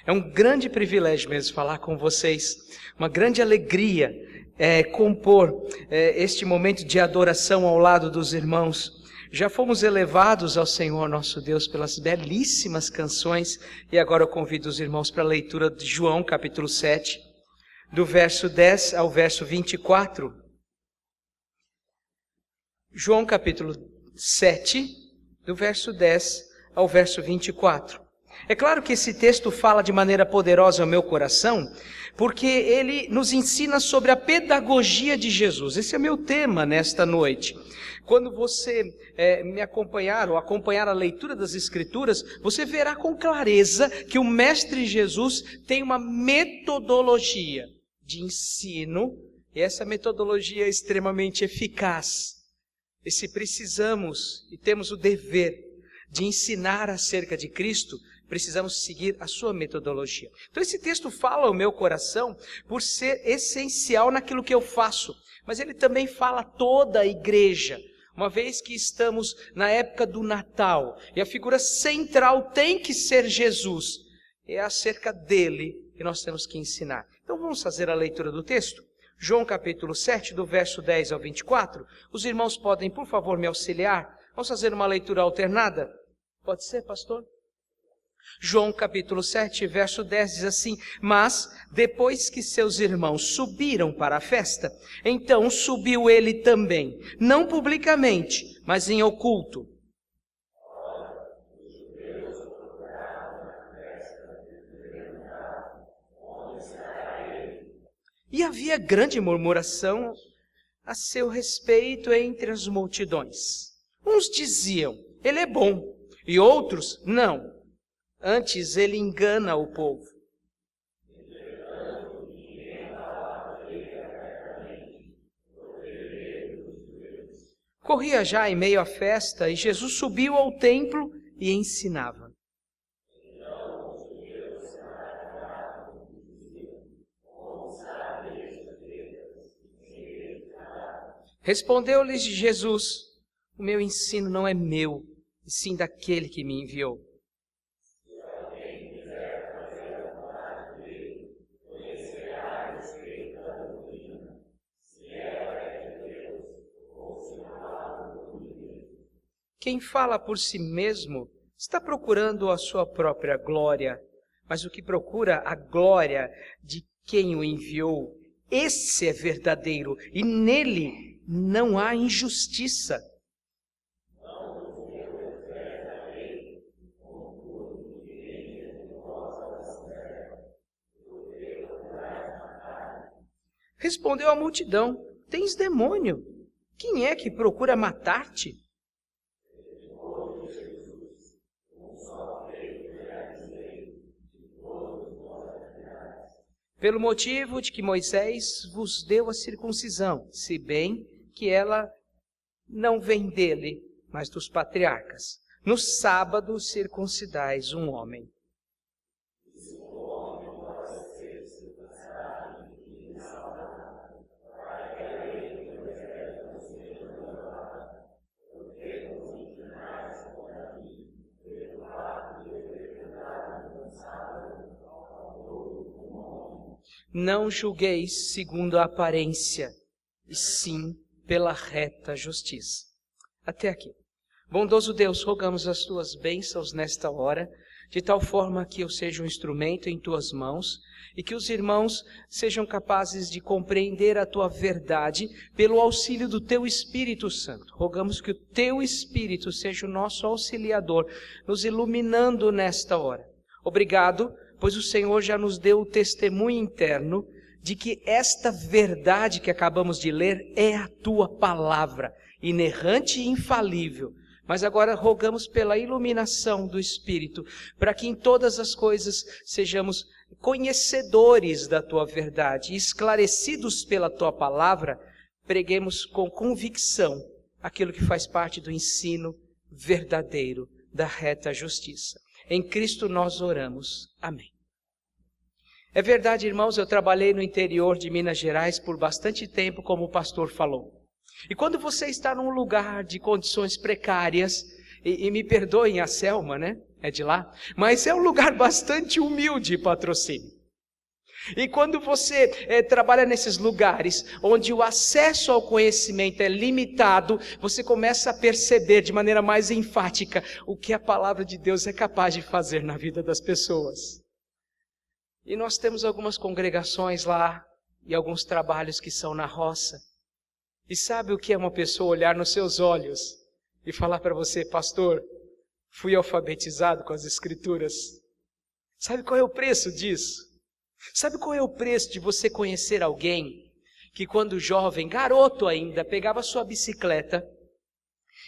É um grande privilégio mesmo falar com vocês, uma grande alegria compor este momento de adoração ao lado dos irmãos. Já fomos elevados ao Senhor nosso Deus pelas belíssimas canções, e agora eu convido os irmãos para a leitura de João capítulo 7, do verso 10 ao verso 24. João capítulo 7, do verso 10 ao verso 24. É claro que esse texto fala de maneira poderosa ao meu coração, porque ele nos ensina sobre a pedagogia de Jesus. Esse é meu tema nesta noite. Quando você me acompanhar ou acompanhar a leitura das Escrituras, você verá com clareza que o Mestre Jesus tem uma metodologia de ensino, e essa metodologia é extremamente eficaz. E se precisamos e temos o dever de ensinar acerca de Cristo, precisamos seguir a sua metodologia. Então esse texto fala ao meu coração por ser essencial naquilo que eu faço, mas ele também fala a toda a igreja, uma vez que estamos na época do Natal, e a figura central tem que ser Jesus, é acerca dele que nós temos que ensinar. Então vamos fazer a leitura do texto? João capítulo 7, do verso 10 ao 24. Os irmãos podem, por favor, me auxiliar? Vamos fazer uma leitura alternada? Pode ser, pastor? João capítulo 7, verso 10 diz assim: Mas, depois que seus irmãos subiram para a festa, então subiu ele também, não publicamente, mas em oculto. E havia grande murmuração a seu respeito entre as multidões. Uns diziam, ele é bom, e outros, não. Antes ele engana o povo. Corria já em meio à festa, e Jesus subiu ao templo e ensinava. Respondeu-lhes Jesus: O meu ensino não é meu, e sim daquele que me enviou. Quem fala por si mesmo está procurando a sua própria glória, mas o que procura a glória de quem o enviou, esse é verdadeiro, e nele não há injustiça. Respondeu a multidão: Tens demônio? Quem é que procura matar-te? Pelo motivo de que Moisés vos deu a circuncisão, se bem que ela não vem dele, mas dos patriarcas. No sábado circuncidais um homem. Não julgueis segundo a aparência, e sim pela reta justiça. Até aqui. Bondoso Deus, rogamos as tuas bênçãos nesta hora, de tal forma que eu seja um instrumento em tuas mãos, e que os irmãos sejam capazes de compreender a tua verdade pelo auxílio do teu Espírito Santo. Rogamos que o teu Espírito seja o nosso auxiliador, nos iluminando nesta hora. Obrigado, pois o Senhor já nos deu o testemunho interno de que esta verdade que acabamos de ler é a tua palavra, inerrante e infalível. Mas agora rogamos pela iluminação do Espírito, para que em todas as coisas sejamos conhecedores da tua verdade, esclarecidos pela tua palavra, preguemos com convicção aquilo que faz parte do ensino verdadeiro da reta justiça. Em Cristo nós oramos. Amém. É verdade, irmãos, eu trabalhei no interior de Minas Gerais por bastante tempo, como o pastor falou. E quando você está num lugar de condições precárias, e me perdoem a Selma, né? é de lá, mas é um lugar bastante humilde, Patrocínio. E quando você trabalha nesses lugares onde o acesso ao conhecimento é limitado, você começa a perceber de maneira mais enfática o que a palavra de Deus é capaz de fazer na vida das pessoas. E nós temos algumas congregações lá e alguns trabalhos que são na roça. E sabe o que é uma pessoa olhar nos seus olhos e falar para você: pastor, fui alfabetizado com as Escrituras. Sabe qual é o preço disso? Sabe qual é o preço de você conhecer alguém que quando jovem, garoto ainda, pegava sua bicicleta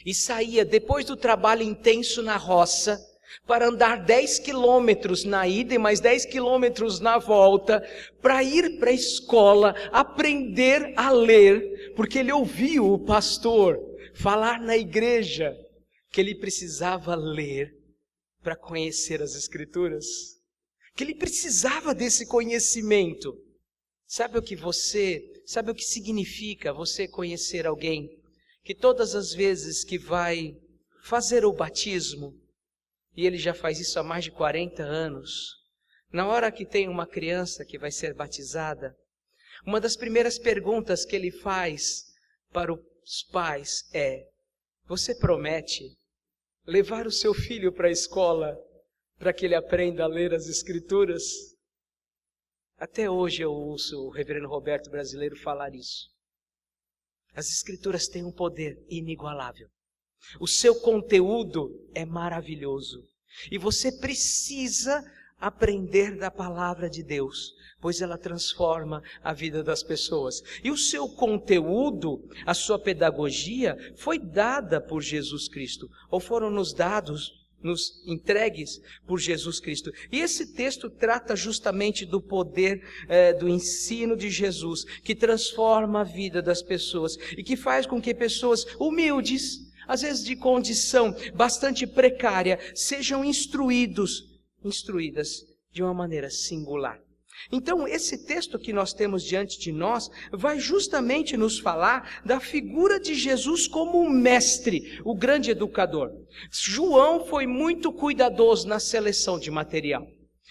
e saía depois do trabalho intenso na roça para andar 10 quilômetros na ida e mais 10 quilômetros na volta, para ir para a escola, aprender a ler, porque ele ouviu o pastor falar na igreja que ele precisava ler para conhecer as Escrituras, que ele precisava desse conhecimento. Sabe o que significa você conhecer alguém que todas as vezes que vai fazer o batismo, e ele já faz isso há mais de 40 anos, na hora que tem uma criança que vai ser batizada, uma das primeiras perguntas que ele faz para os pais é: você promete levar o seu filho para a escola para que ele aprenda a ler as Escrituras? Até hoje eu ouço o reverendo Roberto Brasileiro falar isso. As Escrituras têm um poder inigualável. O seu conteúdo é maravilhoso. E você precisa aprender da palavra de Deus, pois ela transforma a vida das pessoas. E o seu conteúdo, a sua pedagogia, foi dada por Jesus Cristo, ou foram nos entregues por Jesus Cristo. E esse texto trata justamente do poder do ensino de Jesus, que transforma a vida das pessoas e que faz com que pessoas humildes, às vezes de condição bastante precária, sejam instruídas de uma maneira singular. Então, esse texto que nós temos diante de nós vai justamente nos falar da figura de Jesus como o mestre, o grande educador. João foi muito cuidadoso na seleção de material.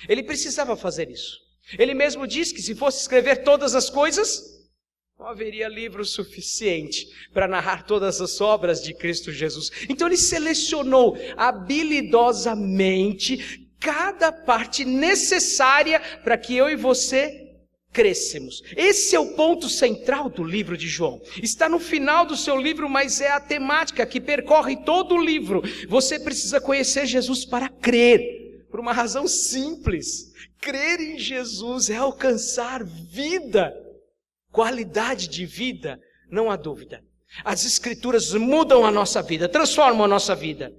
Ele precisava fazer isso. Ele mesmo disse que se fosse escrever todas as coisas, não haveria livro suficiente para narrar todas as obras de Cristo Jesus. Então ele selecionou habilidosamente cada parte necessária para que eu e você crescemos. Esse é o ponto central do livro de João. Está no final do seu livro, mas é a temática que percorre todo o livro. Você precisa conhecer Jesus para crer, por uma razão simples. Crer em Jesus é alcançar vida, qualidade de vida, não há dúvida. As Escrituras mudam a nossa vida, transformam a nossa vida,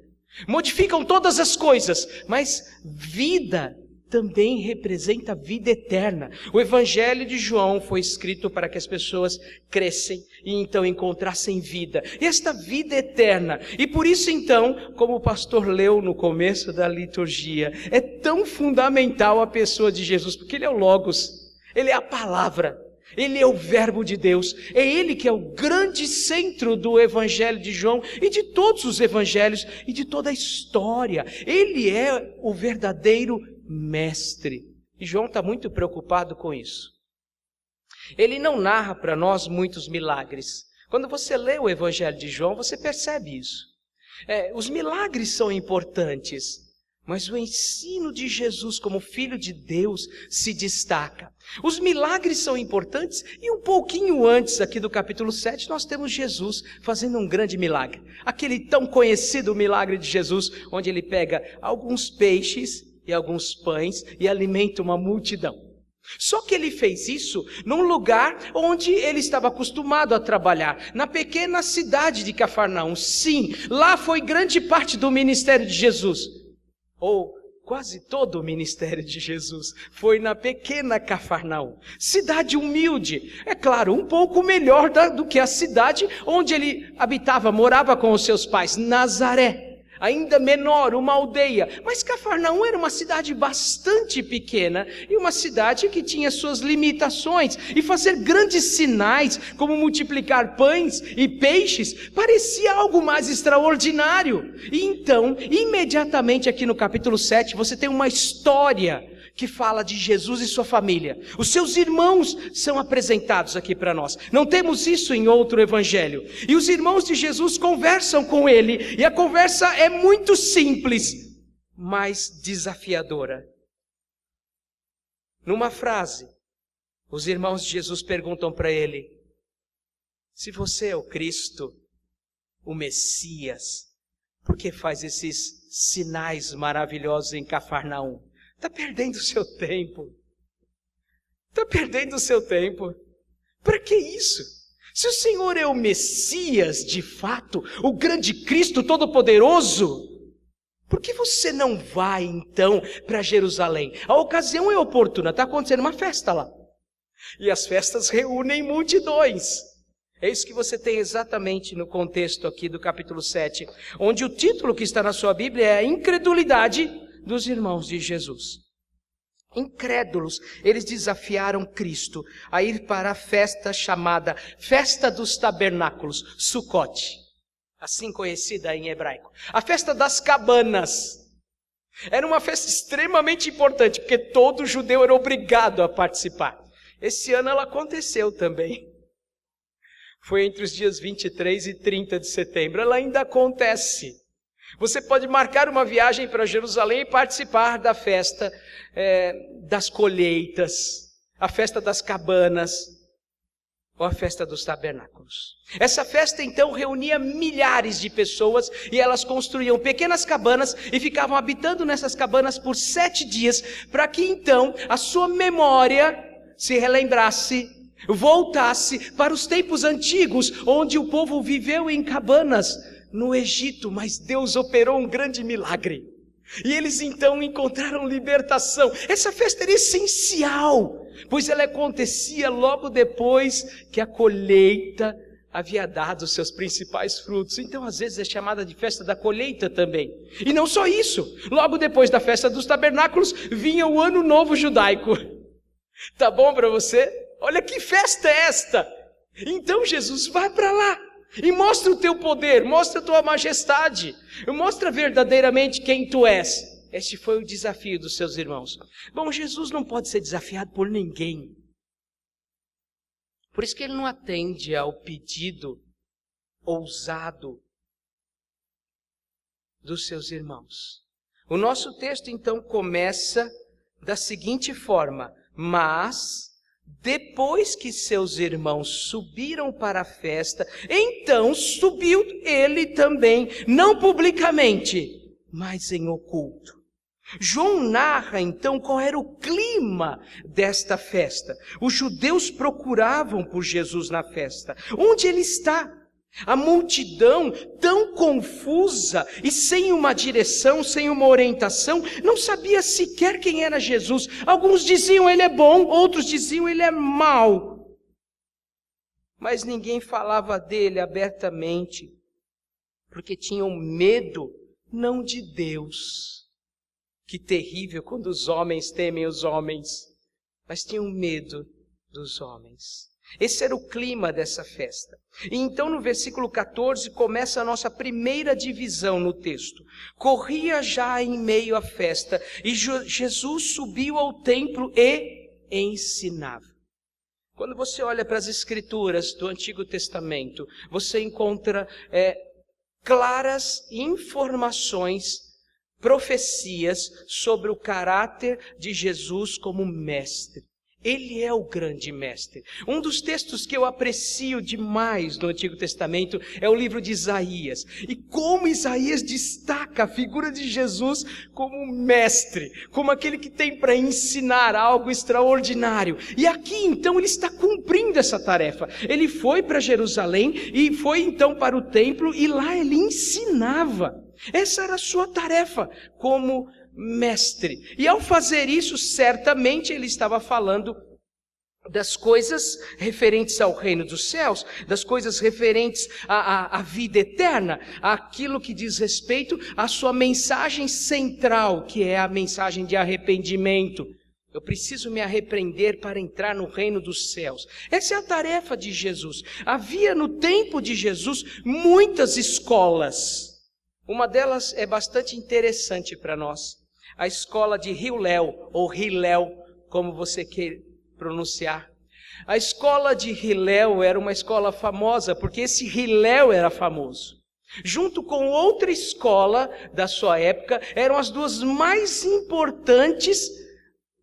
modificam todas as coisas, mas vida também representa vida eterna. O Evangelho de João foi escrito para que as pessoas crescem e então encontrassem vida, esta vida eterna. E por isso então, como o pastor leu no começo da liturgia, é tão fundamental a pessoa de Jesus, porque ele é o Logos, ele é a palavra, ele é o verbo de Deus, é ele que é o grande centro do Evangelho de João e de todos os evangelhos e de toda a história. Ele é o verdadeiro mestre. E João está muito preocupado com isso. Ele não narra para nós muitos milagres. Quando você lê o Evangelho de João, você percebe isso. Os milagres são importantes, mas o ensino de Jesus como Filho de Deus se destaca. Os milagres são importantes e um pouquinho antes aqui do capítulo 7 nós temos Jesus fazendo um grande milagre. Aquele tão conhecido milagre de Jesus, onde ele pega alguns peixes e alguns pães e alimenta uma multidão. Só que ele fez isso num lugar onde ele estava acostumado a trabalhar, na pequena cidade de Cafarnaum. Sim, lá foi grande parte do ministério de Jesus. Ou quase todo o ministério de Jesus foi na pequena Cafarnaum, cidade humilde, é claro, um pouco melhor do que a cidade onde ele habitava, morava com os seus pais, Nazaré. ainda menor, uma aldeia. Mas Cafarnaum era uma cidade bastante pequena e uma cidade que tinha suas limitações. E fazer grandes sinais, como multiplicar pães e peixes, parecia algo mais extraordinário. E então, imediatamente aqui no capítulo 7, você tem uma história que fala de Jesus e sua família. Os seus irmãos são apresentados aqui para nós. Não temos isso em outro evangelho. E os irmãos de Jesus conversam com ele. E a conversa é muito simples, mas desafiadora. Numa frase, os irmãos de Jesus perguntam para ele: se você é o Cristo, o Messias, por que faz esses sinais maravilhosos em Cafarnaum? Está perdendo o seu tempo. Está perdendo o seu tempo. Para que isso? Se o Senhor é o Messias, de fato, o grande Cristo Todo-Poderoso, por que você não vai, então, para Jerusalém? A ocasião é oportuna, está acontecendo uma festa lá. E as festas reúnem multidões. É isso que você tem exatamente no contexto aqui do capítulo 7, onde o título que está na sua Bíblia é a incredulidade dos irmãos de Jesus. Incrédulos, eles desafiaram Cristo a ir para a festa chamada Festa dos Tabernáculos, Sukkot, assim conhecida em hebraico. A festa das cabanas. Era uma festa extremamente importante, porque todo judeu era obrigado a participar. Esse ano ela aconteceu também. Foi entre os dias 23 e 30 de setembro. Ela ainda acontece. Você pode marcar uma viagem para Jerusalém e participar da festa das colheitas, a festa das cabanas, ou a festa dos tabernáculos. Essa festa então reunia milhares de pessoas e elas construíam pequenas cabanas e ficavam habitando nessas cabanas por 7 dias, para que então a sua memória se relembrasse, voltasse para os tempos antigos, onde o povo viveu em cabanas no Egito, mas Deus operou um grande milagre. E eles então encontraram libertação. Essa festa era essencial, pois ela acontecia logo depois que a colheita havia dado os seus principais frutos. Então, às vezes, é chamada de festa da colheita também. E não só isso, logo depois da festa dos tabernáculos, vinha o Ano Novo Judaico. Tá bom para você? Olha que festa é esta! Então, Jesus, vai para lá. E mostra o teu poder, mostra a tua majestade, mostra verdadeiramente quem tu és. Este foi o desafio dos seus irmãos. Bom, Jesus não pode ser desafiado por ninguém. Por isso que ele não atende ao pedido ousado dos seus irmãos. O nosso texto então começa da seguinte forma: mas depois que seus irmãos subiram para a festa, então subiu ele também, não publicamente, mas em oculto. João narra então qual era o clima desta festa. Os judeus procuravam por Jesus na festa. Onde ele está? A multidão, tão confusa e sem uma direção, sem uma orientação, não sabia sequer quem era Jesus. Alguns diziam ele é bom, outros diziam ele é mau. Mas ninguém falava dele abertamente, porque tinham medo, não de Deus. Que terrível quando os homens temem os homens, mas tinham medo dos homens. Esse era o clima dessa festa. E então no versículo 14 começa a nossa primeira divisão no texto. Corria já em meio à festa e Jesus subiu ao templo e ensinava. Quando você olha para as escrituras do Antigo Testamento, você encontra claras informações, profecias sobre o caráter de Jesus como mestre. Ele é o grande mestre. Um dos textos que eu aprecio demais no Antigo Testamento é o livro de Isaías. E como Isaías destaca a figura de Jesus como mestre, como aquele que tem para ensinar algo extraordinário. E aqui então ele está cumprindo essa tarefa. Ele foi para Jerusalém e foi então para o templo e lá ele ensinava. Essa era a sua tarefa como mestre. E ao fazer isso, certamente ele estava falando das coisas referentes ao reino dos céus, das coisas referentes à vida eterna, aquilo que diz respeito à sua mensagem central, que é a mensagem de arrependimento. Eu preciso me arrepender para entrar no reino dos céus. Essa é a tarefa de Jesus. Havia no tempo de Jesus muitas escolas. Uma delas é bastante interessante para nós. A escola de Hillel, ou Hillel, como você quer pronunciar. A escola de Hillel era uma escola famosa, porque esse Hillel era famoso. Junto com outra escola da sua época, eram as duas mais importantes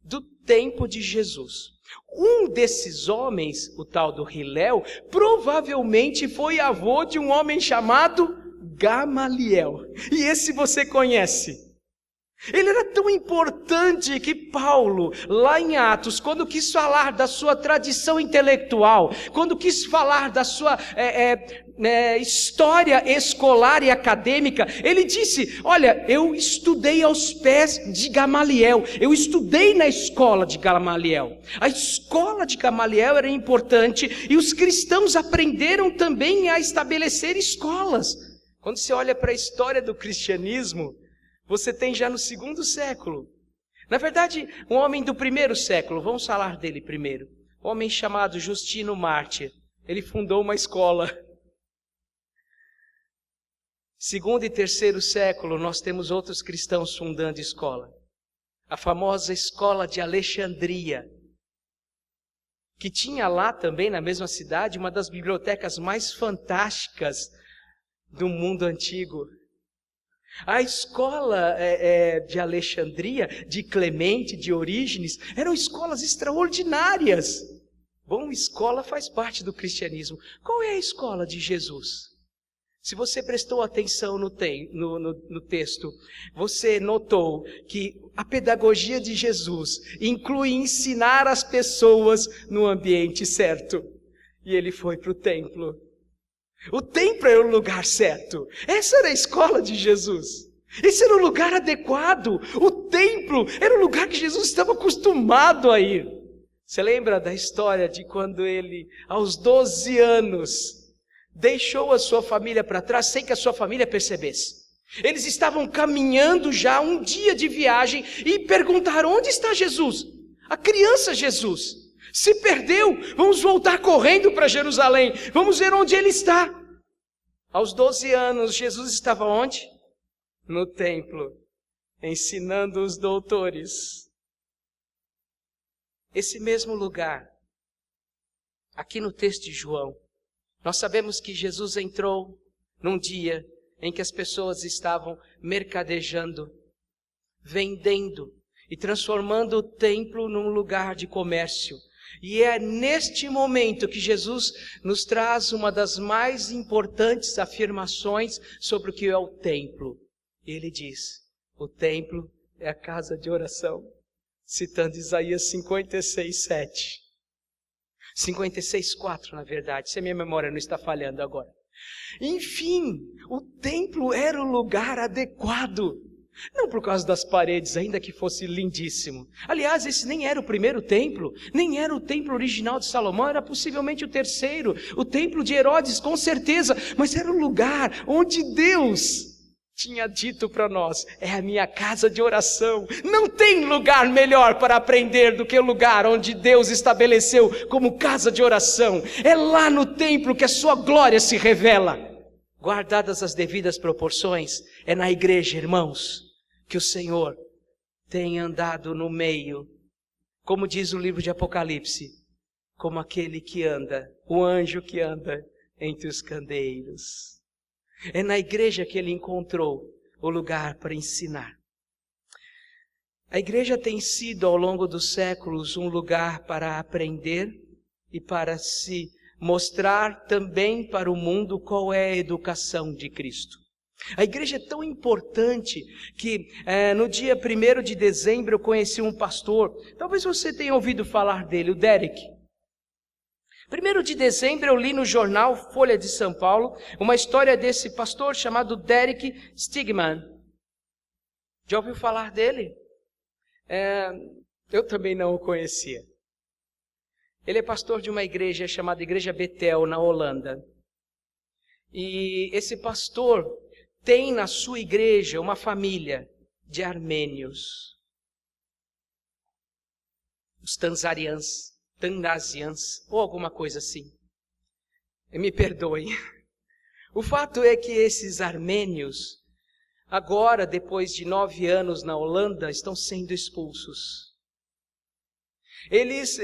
do tempo de Jesus. Um desses homens, o tal do Hillel, provavelmente foi avô de um homem chamado Gamaliel. E esse você conhece. Ele era tão importante que Paulo, lá em Atos, quando quis falar da sua tradição intelectual, quando quis falar da sua história escolar e acadêmica, ele disse: olha, eu estudei aos pés de Gamaliel, eu estudei na escola de Gamaliel. A escola de Gamaliel era importante e os cristãos aprenderam também a estabelecer escolas. Quando você olha para a história do cristianismo, você tem já no 2º século. Na verdade, um homem do 1º século, vamos falar dele primeiro. Um homem chamado Justino Mártir. Ele fundou uma escola. 2º e 3º século, nós temos outros cristãos fundando escola. A famosa escola de Alexandria, que tinha lá também, na mesma cidade, uma das bibliotecas mais fantásticas do mundo antigo. A escola de Alexandria, de Clemente, de Orígenes, eram escolas extraordinárias. Bom, escola faz parte do cristianismo. Qual é a escola de Jesus? Se você prestou atenção no texto, você notou que a pedagogia de Jesus inclui ensinar as pessoas no ambiente certo. E ele foi para o templo. O templo era o lugar certo. Essa era a escola de Jesus. Esse era o lugar adequado. O templo era o lugar que Jesus estava acostumado a ir. Você lembra da história de quando ele, aos 12 anos, deixou a sua família para trás sem que a sua família percebesse? Eles estavam caminhando já um dia de viagem e perguntaram: onde está Jesus? A criança Jesus. Se perdeu, vamos voltar correndo para Jerusalém, vamos ver onde ele está. Aos 12 anos, Jesus estava onde? No templo, ensinando os doutores. Esse mesmo lugar, aqui no texto de João, nós sabemos que Jesus entrou num dia em que as pessoas estavam mercadejando, vendendo e transformando o templo num lugar de comércio. E é neste momento que Jesus nos traz uma das mais importantes afirmações sobre o que é o templo. Ele diz: o templo é a casa de oração, citando Isaías 56:7. 56:4, na verdade, se a minha memória não está falhando agora. Enfim, o templo era o lugar adequado. Não por causa das paredes, ainda que fosse lindíssimo. Aliás, esse nem era o primeiro templo, nem era o templo original de Salomão, era possivelmente o terceiro, o templo de Herodes, com certeza, mas era o lugar onde Deus tinha dito para nós: é a minha casa de oração. Não tem lugar melhor para aprender do que o lugar onde Deus estabeleceu como casa de oração. É lá no templo que a sua glória se revela. Guardadas as devidas proporções, é na igreja, irmãos, que o Senhor tem andado no meio, como diz o livro de Apocalipse, como aquele que anda, o anjo que anda entre os candeeiros. É na igreja que ele encontrou o lugar para ensinar. A igreja tem sido, ao longo dos séculos, um lugar para aprender e para se mostrar também para o mundo qual é a educação de Cristo. A igreja é tão importante que no dia 1º de dezembro eu conheci um pastor, talvez você tenha ouvido falar dele, o Derek. 1º de dezembro eu li no jornal Folha de São Paulo uma história desse pastor chamado Derek Stigman. Já ouviu falar dele? Eu também não o conhecia. Ele é pastor de uma igreja chamada Igreja Betel, na Holanda. E esse pastor tem na sua igreja uma família de armênios. Os tanzanians, ou alguma coisa assim. Me perdoem. O fato é que esses armênios, agora, depois de 9 anos na Holanda, estão sendo expulsos. Eles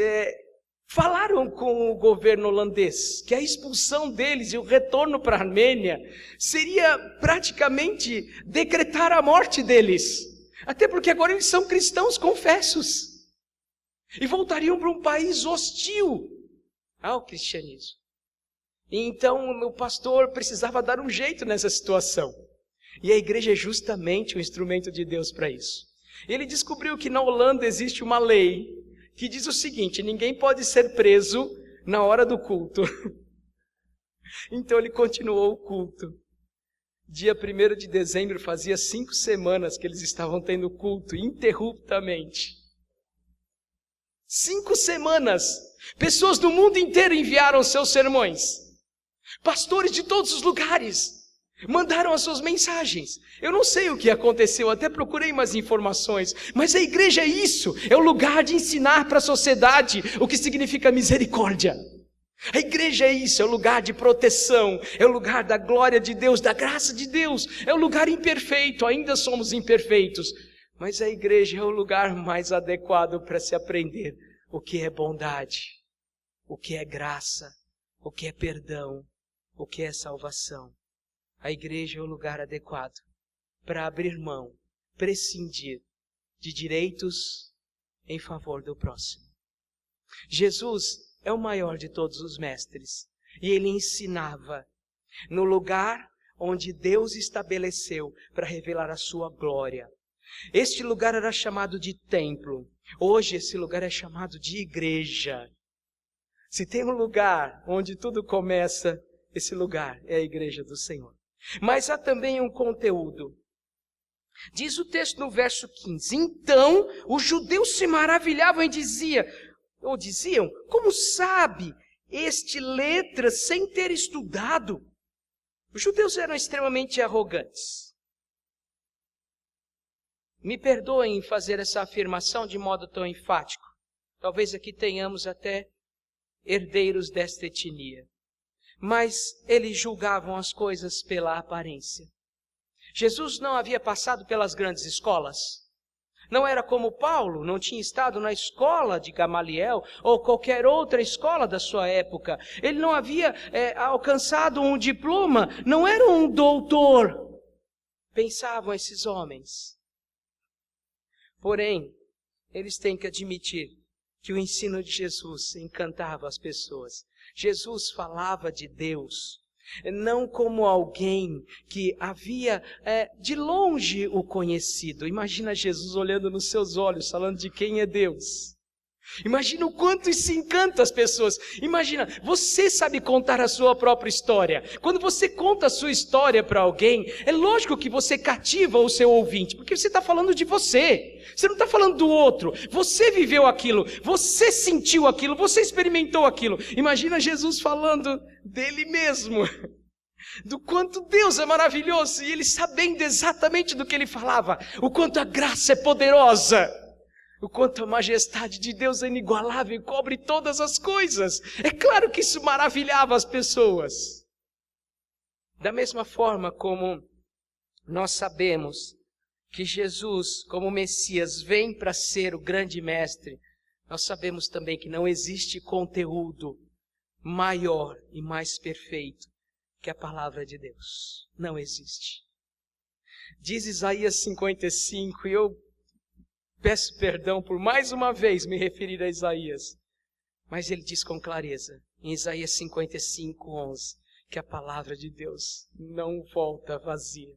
falaram com o governo holandês que a expulsão deles e o retorno para a Armênia seria praticamente decretar a morte deles. Até porque agora eles são cristãos confessos. E voltariam para um país hostil ao cristianismo. E então o pastor precisava dar um jeito nessa situação. E a igreja é justamente um instrumento de Deus para isso. Ele descobriu que na Holanda existe uma lei que diz o seguinte: ninguém pode ser preso na hora do culto. Então ele continuou o culto. Dia 1º de dezembro, fazia 5 semanas que eles estavam tendo culto, ininterruptamente. 5 semanas. Pessoas do mundo inteiro enviaram seus sermões. Pastores de todos os lugares mandaram as suas mensagens. Eu não sei o que aconteceu, até procurei mais informações, mas a igreja é isso, é o lugar de ensinar para a sociedade o que significa misericórdia. A igreja é isso, é o lugar de proteção, é o lugar da glória de Deus, da graça de Deus, é o lugar imperfeito, ainda somos imperfeitos, mas a igreja é o lugar mais adequado para se aprender o que é bondade, o que é graça, o que é perdão, o que é salvação. A igreja é o lugar adequado para abrir mão, prescindir de direitos em favor do próximo. Jesus é o maior de todos os mestres e ele ensinava no lugar onde Deus estabeleceu para revelar a sua glória. Este lugar era chamado de templo. Hoje esse lugar é chamado de igreja. Se tem um lugar onde tudo começa, esse lugar é a igreja do Senhor. Mas há também um conteúdo. Diz o texto no verso 15: então os judeus se maravilhavam e diziam, como sabe este letras sem ter estudado? Os judeus eram extremamente arrogantes. Me perdoem fazer essa afirmação de modo tão enfático. Talvez aqui tenhamos até herdeiros desta etnia. Mas eles julgavam as coisas pela aparência. Jesus não havia passado pelas grandes escolas. Não era como Paulo, não tinha estado na escola de Gamaliel ou qualquer outra escola da sua época. Ele não havia alcançado um diploma, não era um doutor. Pensavam esses homens. Porém, eles têm que admitir que o ensino de Jesus encantava as pessoas. Jesus falava de Deus, não como alguém que havia de longe o conhecido. Imagina Jesus olhando nos seus olhos, falando de quem é Deus. Imagina o quanto isso encanta as pessoas. Imagina, você sabe contar a sua própria história. Quando você conta a sua história para alguém, é lógico que você cativa o seu ouvinte, porque você está falando de você. Você não está falando do outro. Você viveu aquilo, você sentiu aquilo, você experimentou aquilo. Imagina Jesus falando dele mesmo, do quanto Deus é maravilhoso, e ele sabendo exatamente do que ele falava, o quanto a graça é poderosa, o quanto a majestade de Deus é inigualável e cobre todas as coisas. É claro que isso maravilhava as pessoas. Da mesma forma como nós sabemos que Jesus, como Messias, vem para ser o grande mestre, nós sabemos também que não existe conteúdo maior e mais perfeito que a palavra de Deus. Não existe. Diz Isaías 55, e eu peço perdão por mais uma vez me referir a Isaías, mas ele diz com clareza, em Isaías 55:11, que a palavra de Deus não volta vazia.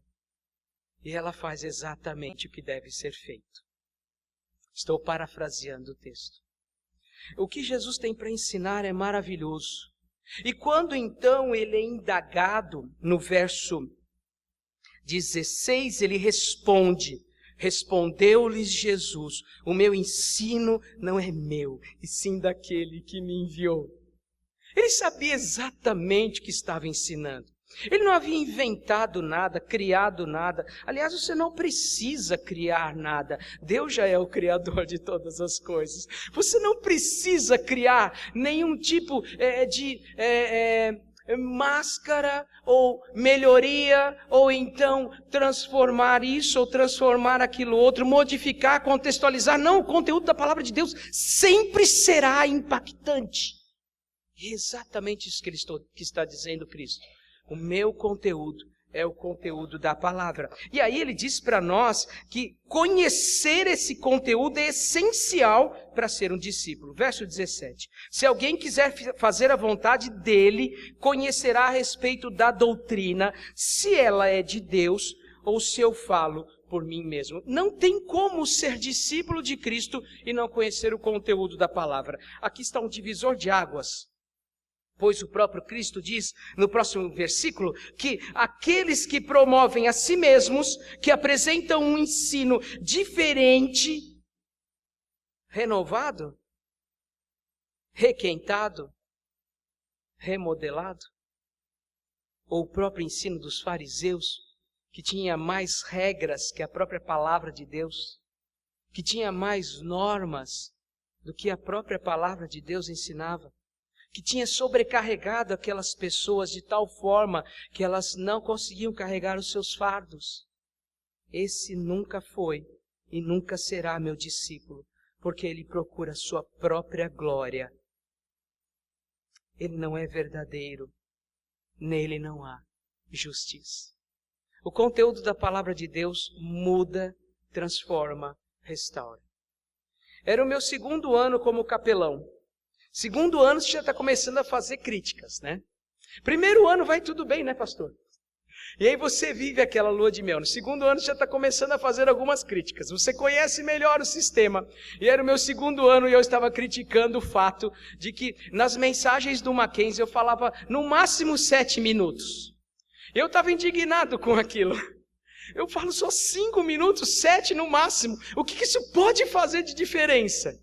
E ela faz exatamente o que deve ser feito. Estou parafraseando o texto. O que Jesus tem para ensinar é maravilhoso. E quando então ele é indagado, no verso 16, ele responde, Respondeu-lhes Jesus: o meu ensino não é meu, e sim daquele que me enviou. Ele sabia exatamente o que estava ensinando. Ele não havia inventado nada, criado nada. Aliás, você não precisa criar nada. Deus já é o criador de todas as coisas. Você não precisa criar nenhum tipo de máscara ou melhoria, ou então transformar isso ou transformar aquilo outro, modificar, contextualizar. Não, o conteúdo da palavra de Deus sempre será impactante. É exatamente isso que está dizendo Cristo. O meu conteúdo é o conteúdo da palavra. E aí ele diz para nós que conhecer esse conteúdo é essencial para ser um discípulo. Verso 17. Se alguém quiser fazer a vontade dele, conhecerá a respeito da doutrina, se ela é de Deus ou se eu falo por mim mesmo. Não tem como ser discípulo de Cristo e não conhecer o conteúdo da palavra. Aqui está um divisor de águas. Pois o próprio Cristo diz, no próximo versículo, que aqueles que promovem a si mesmos, que apresentam um ensino diferente, renovado, requentado, remodelado, ou o próprio ensino dos fariseus, que tinha mais regras que a própria palavra de Deus, que tinha mais normas do que a própria palavra de Deus ensinava, que tinha sobrecarregado aquelas pessoas de tal forma que elas não conseguiam carregar os seus fardos. Esse nunca foi e nunca será meu discípulo, porque ele procura a sua própria glória. Ele não é verdadeiro, nele não há justiça. O conteúdo da palavra de Deus muda, transforma, restaura. Era o meu 2º ano como capelão. 2º ano você já está começando a fazer críticas, né? 1º ano vai tudo bem, né, pastor? E aí você vive aquela lua de mel. No 2º ano você já está começando a fazer algumas críticas. Você conhece melhor o sistema. E era o meu 2º ano e eu estava criticando o fato de que nas mensagens do Mackenzie eu falava no máximo 7 minutos. Eu estava indignado com aquilo. Eu falo só 5 minutos, 7 no máximo. O que isso pode fazer de diferença?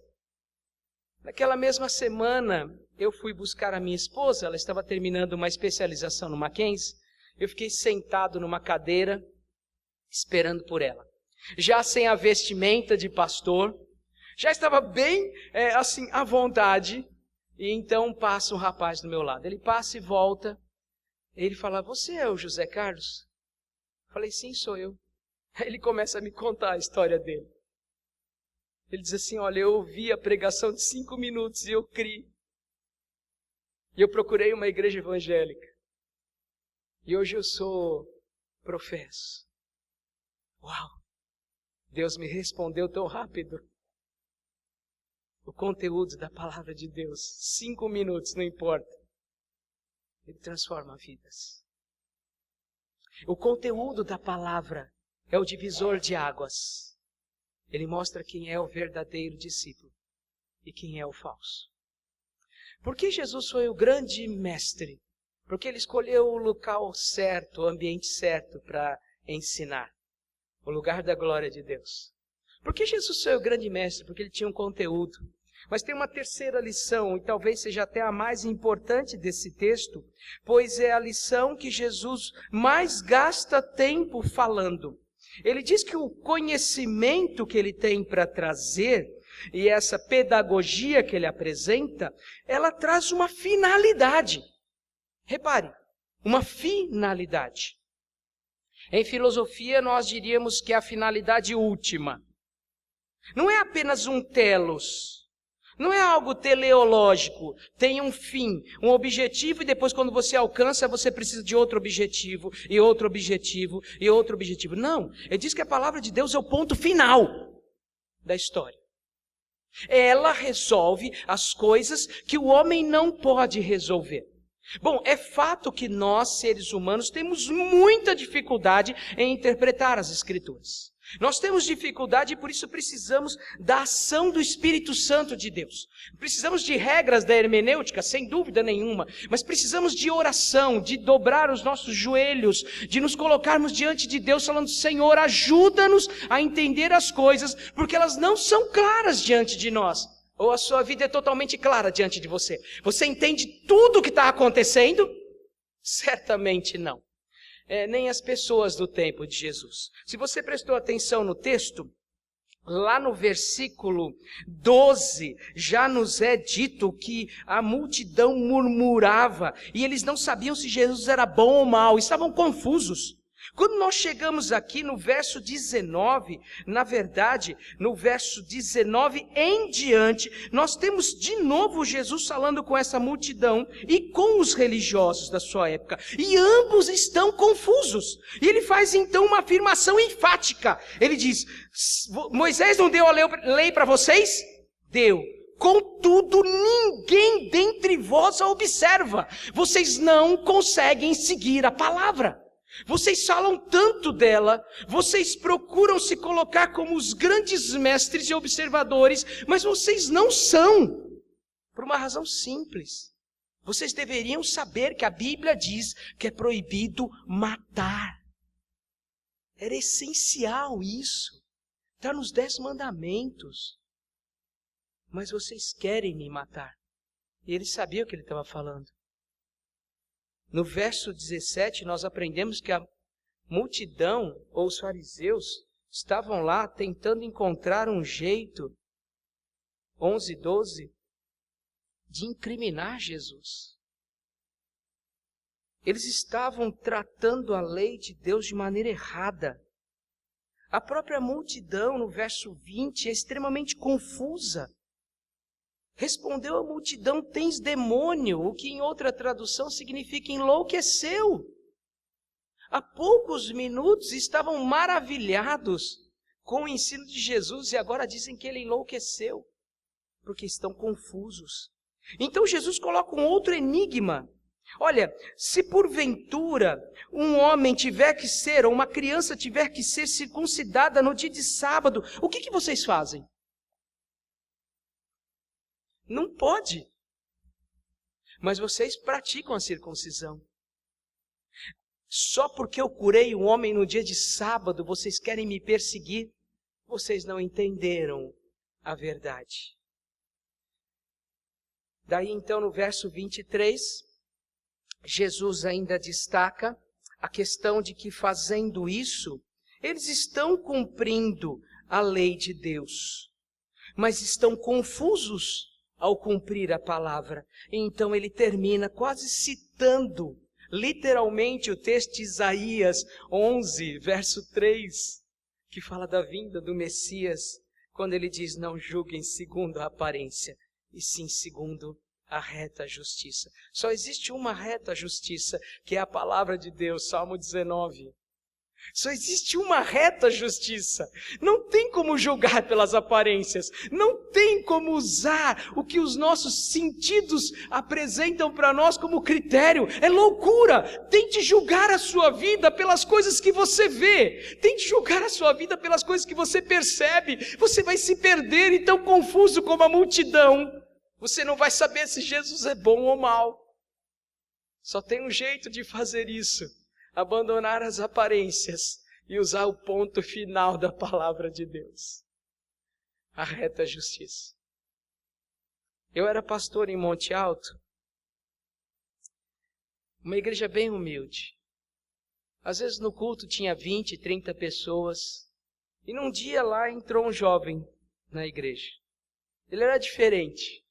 Naquela mesma semana, eu fui buscar a minha esposa, ela estava terminando uma especialização no Mackenzie. Eu fiquei sentado numa cadeira, esperando por ela. Já sem a vestimenta de pastor, já estava bem, assim, à vontade. E então passa um rapaz do meu lado. Ele passa e volta. Ele fala: você é o José Carlos? Eu falei: sim, sou eu. Aí ele começa a me contar a história dele. Ele diz assim: olha, eu ouvi a pregação de 5 minutos e eu criei. E eu procurei uma igreja evangélica. E hoje eu sou professo. Uau! Deus me respondeu tão rápido. O conteúdo da palavra de Deus, 5 minutos, não importa. Ele transforma vidas. O conteúdo da palavra é o divisor de águas. Ele mostra quem é o verdadeiro discípulo e quem é o falso. Por que Jesus foi o grande mestre? Porque ele escolheu o local certo, o ambiente certo para ensinar. O lugar da glória de Deus. Por que Jesus foi o grande mestre? Porque ele tinha um conteúdo. Mas tem uma terceira lição, e talvez seja até a mais importante desse texto, pois é a lição que Jesus mais gasta tempo falando. Ele diz que o conhecimento que ele tem para trazer, e essa pedagogia que ele apresenta, ela traz uma finalidade. Repare, uma finalidade. Em filosofia nós diríamos que é a finalidade última. Não é apenas um telos. Não é algo teleológico, tem um fim, um objetivo, e depois quando você alcança, você precisa de outro objetivo, e outro objetivo, e outro objetivo. Não, ele diz que a palavra de Deus é o ponto final da história. Ela resolve as coisas que o homem não pode resolver. Bom, é fato que nós, seres humanos, temos muita dificuldade em interpretar as Escrituras. Nós temos dificuldade e por isso precisamos da ação do Espírito Santo de Deus. Precisamos de regras da hermenêutica, sem dúvida nenhuma, mas precisamos de oração, de dobrar os nossos joelhos, de nos colocarmos diante de Deus falando: Senhor, ajuda-nos a entender as coisas, porque elas não são claras diante de nós. Ou a sua vida é totalmente clara diante de você? Você entende tudo o que está acontecendo? Certamente não. Nem as pessoas do tempo de Jesus. Se você prestou atenção no texto, lá no versículo 12, já nos é dito que a multidão murmurava, e eles não sabiam se Jesus era bom ou mau, estavam confusos. Quando nós chegamos aqui no verso 19, na verdade, no verso 19 em diante, nós temos de novo Jesus falando com essa multidão e com os religiosos da sua época. E ambos estão confusos. E ele faz então uma afirmação enfática. Ele diz: Moisés não deu a lei para vocês? Deu. Contudo, ninguém dentre vós a observa. Vocês não conseguem seguir a palavra. Vocês falam tanto dela, vocês procuram se colocar como os grandes mestres e observadores, mas vocês não são, por uma razão simples. Vocês deveriam saber que a Bíblia diz que é proibido matar. Era essencial isso, está nos 10 mandamentos. Mas vocês querem me matar. E ele sabia o que ele estava falando. No verso 17, nós aprendemos que a multidão, ou os fariseus, estavam lá tentando encontrar um jeito, 11, 12, de incriminar Jesus. Eles estavam tratando a lei de Deus de maneira errada. A própria multidão, no verso 20, é extremamente confusa. Respondeu a multidão: tens demônio, o que em outra tradução significa enlouqueceu. Há poucos minutos estavam maravilhados com o ensino de Jesus e agora dizem que ele enlouqueceu, porque estão confusos. Então Jesus coloca um outro enigma. Olha, se porventura um homem tiver que ser, ou uma criança tiver que ser circuncidada no dia de sábado, o que vocês fazem? Não pode. Mas vocês praticam a circuncisão. Só porque eu curei um homem no dia de sábado, vocês querem me perseguir? Vocês não entenderam a verdade. Daí então no verso 23, Jesus ainda destaca a questão de que fazendo isso, eles estão cumprindo a lei de Deus, mas estão confusos ao cumprir a palavra. Então ele termina quase citando literalmente o texto de Isaías 11, verso 3, que fala da vinda do Messias, quando ele diz: não julguem segundo a aparência, e sim segundo a reta justiça. Só existe uma reta justiça, que é a palavra de Deus, Salmo 19. Só existe uma reta justiça. Não tem como julgar pelas aparências. Não tem como usar o que os nossos sentidos apresentam para nós como critério. É loucura. Tente julgar a sua vida pelas coisas que você vê. Tente julgar a sua vida pelas coisas que você percebe. Você vai se perder e tão confuso como a multidão. Você não vai saber se Jesus é bom ou mau. Só tem um jeito de fazer isso: abandonar as aparências e usar o ponto final da palavra de Deus, a reta justiça. Eu era pastor em Monte Alto, uma igreja bem humilde. Às vezes no culto tinha 20, 30 pessoas, e num dia lá entrou um jovem na igreja. Ele era diferente,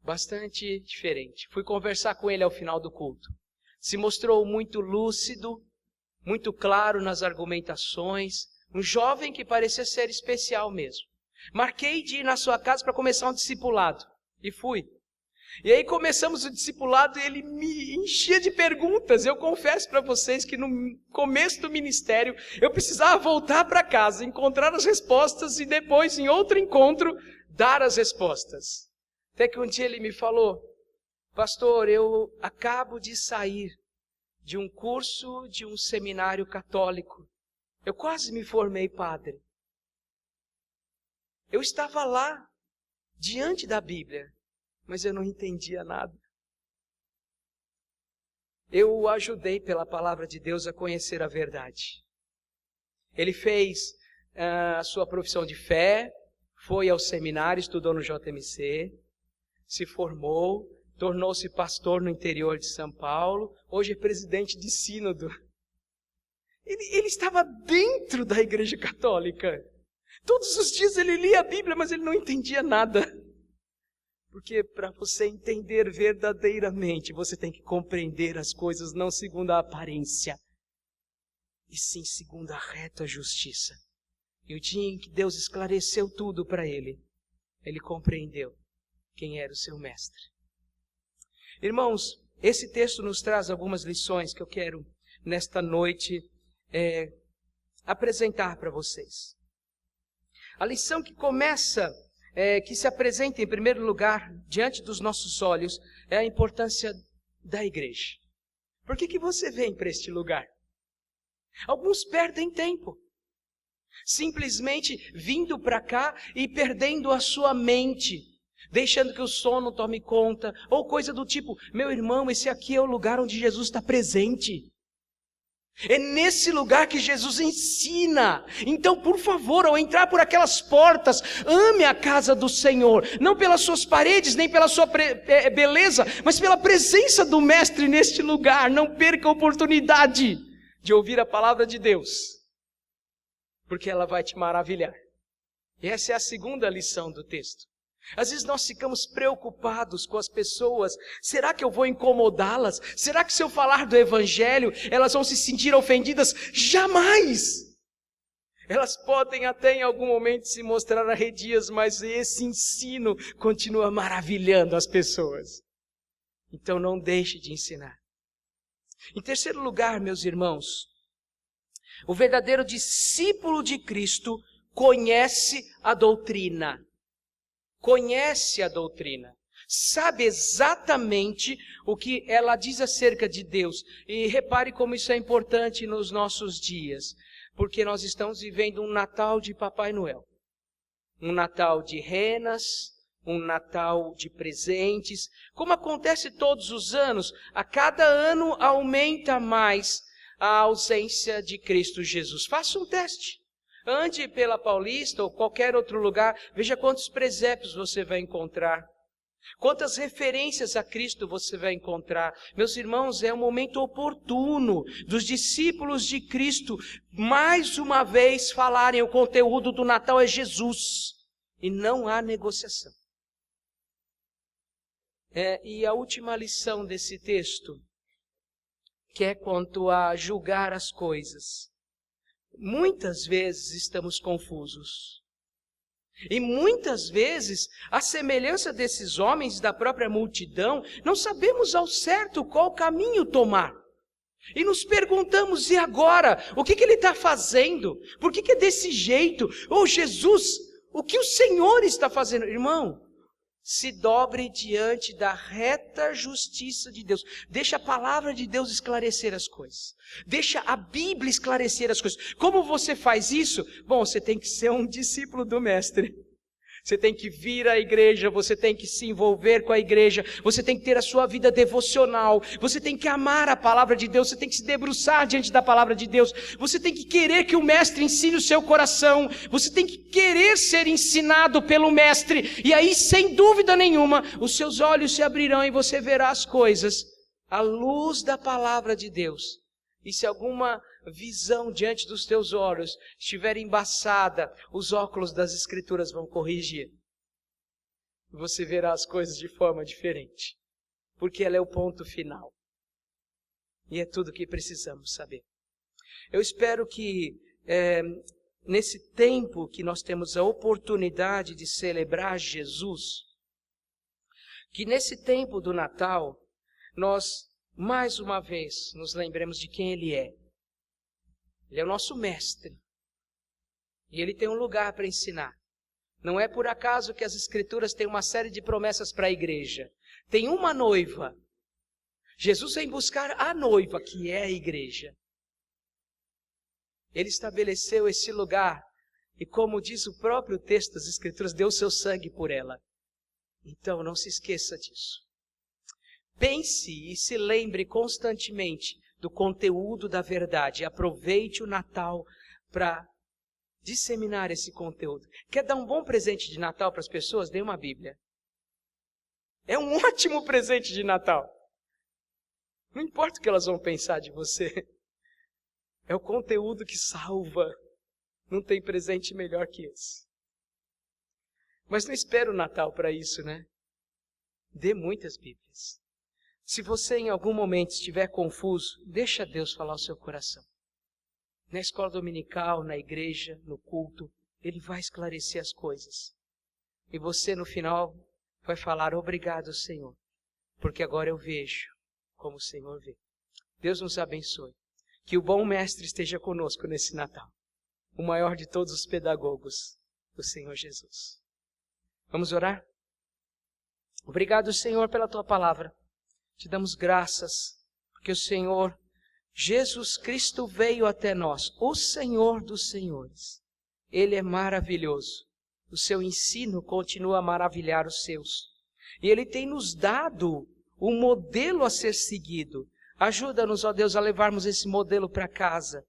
bastante diferente. Fui conversar com ele ao final do culto. Se mostrou muito lúcido, muito claro nas argumentações, um jovem que parecia ser especial mesmo. Marquei de ir na sua casa para começar um discipulado, e fui. E aí começamos o discipulado e ele me enchia de perguntas. Eu confesso para vocês que no começo do ministério eu precisava voltar para casa, encontrar as respostas e depois, em outro encontro, dar as respostas. Até que um dia ele me falou: pastor, eu acabo de sair de um curso de um seminário católico. Eu quase me formei padre. Eu estava lá, diante da Bíblia, mas eu não entendia nada. Eu o ajudei pela palavra de Deus a conhecer a verdade. Ele fez a sua profissão de fé, foi ao seminário, estudou no JMC, se formou, tornou-se pastor no interior de São Paulo, hoje é presidente de sínodo. Ele estava dentro da Igreja Católica. Todos os dias ele lia a Bíblia, mas ele não entendia nada. Porque para você entender verdadeiramente, você tem que compreender as coisas não segundo a aparência, e sim segundo a reta justiça. E o dia em que Deus esclareceu tudo para ele, ele compreendeu quem era o seu mestre. Irmãos, esse texto nos traz algumas lições que eu quero, nesta noite, apresentar para vocês. A lição que começa, que se apresenta em primeiro lugar, diante dos nossos olhos, é a importância da igreja. Por que você vem para este lugar? Alguns perdem tempo, simplesmente vindo para cá e perdendo a sua mente, deixando que o sono tome conta, ou coisa do tipo, meu irmão, esse aqui é o lugar onde Jesus está presente. É nesse lugar que Jesus ensina. Então, por favor, ao entrar por aquelas portas, ame a casa do Senhor, não pelas suas paredes, nem pela sua beleza, mas pela presença do Mestre neste lugar. Não perca a oportunidade de ouvir a palavra de Deus, porque ela vai te maravilhar. E essa é a segunda lição do texto. Às vezes nós ficamos preocupados com as pessoas. Será que eu vou incomodá-las? Será que se eu falar do Evangelho, elas vão se sentir ofendidas? Jamais! Elas podem até em algum momento se mostrar arredias, mas esse ensino continua maravilhando as pessoas. Então não deixe de ensinar. Em terceiro lugar, meus irmãos, o verdadeiro discípulo de Cristo conhece a doutrina. Conhece a doutrina, sabe exatamente o que ela diz acerca de Deus. E repare como isso é importante nos nossos dias, porque nós estamos vivendo um Natal de Papai Noel, um Natal de renas, um Natal de presentes, como acontece todos os anos. A cada ano aumenta mais a ausência de Cristo Jesus. Faça um teste. Ande pela Paulista ou qualquer outro lugar, veja quantos presépios você vai encontrar. Quantas referências a Cristo você vai encontrar. Meus irmãos, é um momento oportuno dos discípulos de Cristo, mais uma vez, falarem o conteúdo do Natal é Jesus. E não há negociação. E a última lição desse texto, que é quanto a julgar as coisas. Muitas vezes estamos confusos. E muitas vezes, à semelhança desses homens da própria multidão, não sabemos ao certo qual caminho tomar. E nos perguntamos, e agora? O que ele está fazendo? Por que é desse jeito? Oh, Jesus, o que o Senhor está fazendo? Irmão, se dobre diante da reta justiça de Deus. Deixa a palavra de Deus esclarecer as coisas. Deixa a Bíblia esclarecer as coisas. Como você faz isso? Bom, você tem que ser um discípulo do Mestre. Você tem que vir à igreja, você tem que se envolver com a igreja, você tem que ter a sua vida devocional, você tem que amar a palavra de Deus, você tem que se debruçar diante da palavra de Deus, você tem que querer que o Mestre ensine o seu coração, você tem que querer ser ensinado pelo Mestre, e aí, sem dúvida nenhuma, os seus olhos se abrirão e você verá as coisas à luz da palavra de Deus. E se alguma visão diante dos teus olhos estiver embaçada, os óculos das Escrituras vão corrigir. Você verá as coisas de forma diferente, porque ela é o ponto final. E é tudo o que precisamos saber. Eu espero que nesse tempo que nós temos a oportunidade de celebrar Jesus, que nesse tempo do Natal, nós mais uma vez nos lembremos de quem Ele é. Ele é o nosso mestre. E Ele tem um lugar para ensinar. Não é por acaso que as Escrituras têm uma série de promessas para a igreja. Tem uma noiva. Jesus vem buscar a noiva, que é a igreja. Ele estabeleceu esse lugar e, como diz o próprio texto das Escrituras, deu o seu sangue por ela. Então, não se esqueça disso. Pense e se lembre constantemente do conteúdo da verdade. Aproveite o Natal para disseminar esse conteúdo. Quer dar um bom presente de Natal para as pessoas? Dê uma Bíblia. É um ótimo presente de Natal. Não importa o que elas vão pensar de você. É o conteúdo que salva. Não tem presente melhor que esse. Mas não espera o Natal para isso, né? Dê muitas Bíblias. Se você em algum momento estiver confuso, deixa Deus falar o seu coração. Na escola dominical, na igreja, no culto, Ele vai esclarecer as coisas. E você no final vai falar: obrigado, Senhor, porque agora eu vejo como o Senhor vê. Deus nos abençoe. Que o bom mestre esteja conosco nesse Natal. O maior de todos os pedagogos, o Senhor Jesus. Vamos orar? Obrigado, Senhor, pela Tua palavra. Te damos graças, porque o Senhor, Jesus Cristo, veio até nós, o Senhor dos Senhores. Ele é maravilhoso. O seu ensino continua a maravilhar os seus. E Ele tem nos dado um modelo a ser seguido. Ajuda-nos, ó Deus, a levarmos esse modelo para casa.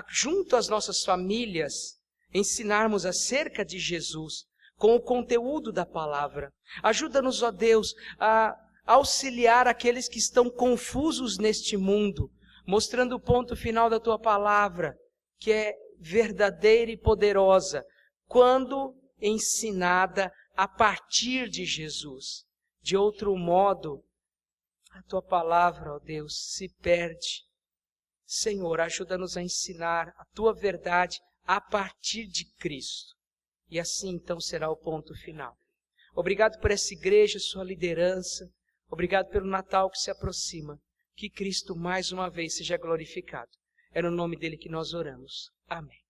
Junto às nossas famílias, ensinarmos acerca de Jesus, com o conteúdo da palavra. Ajuda-nos, ó Deus, a auxiliar aqueles que estão confusos neste mundo, mostrando o ponto final da Tua palavra, que é verdadeira e poderosa, quando ensinada a partir de Jesus. De outro modo, a Tua palavra, ó Deus, se perde. Senhor, ajuda-nos a ensinar a Tua verdade a partir de Cristo. E assim então será o ponto final. Obrigado por essa igreja, sua liderança. Obrigado pelo Natal que se aproxima. Que Cristo mais uma vez seja glorificado. É no nome dele que nós oramos. Amém.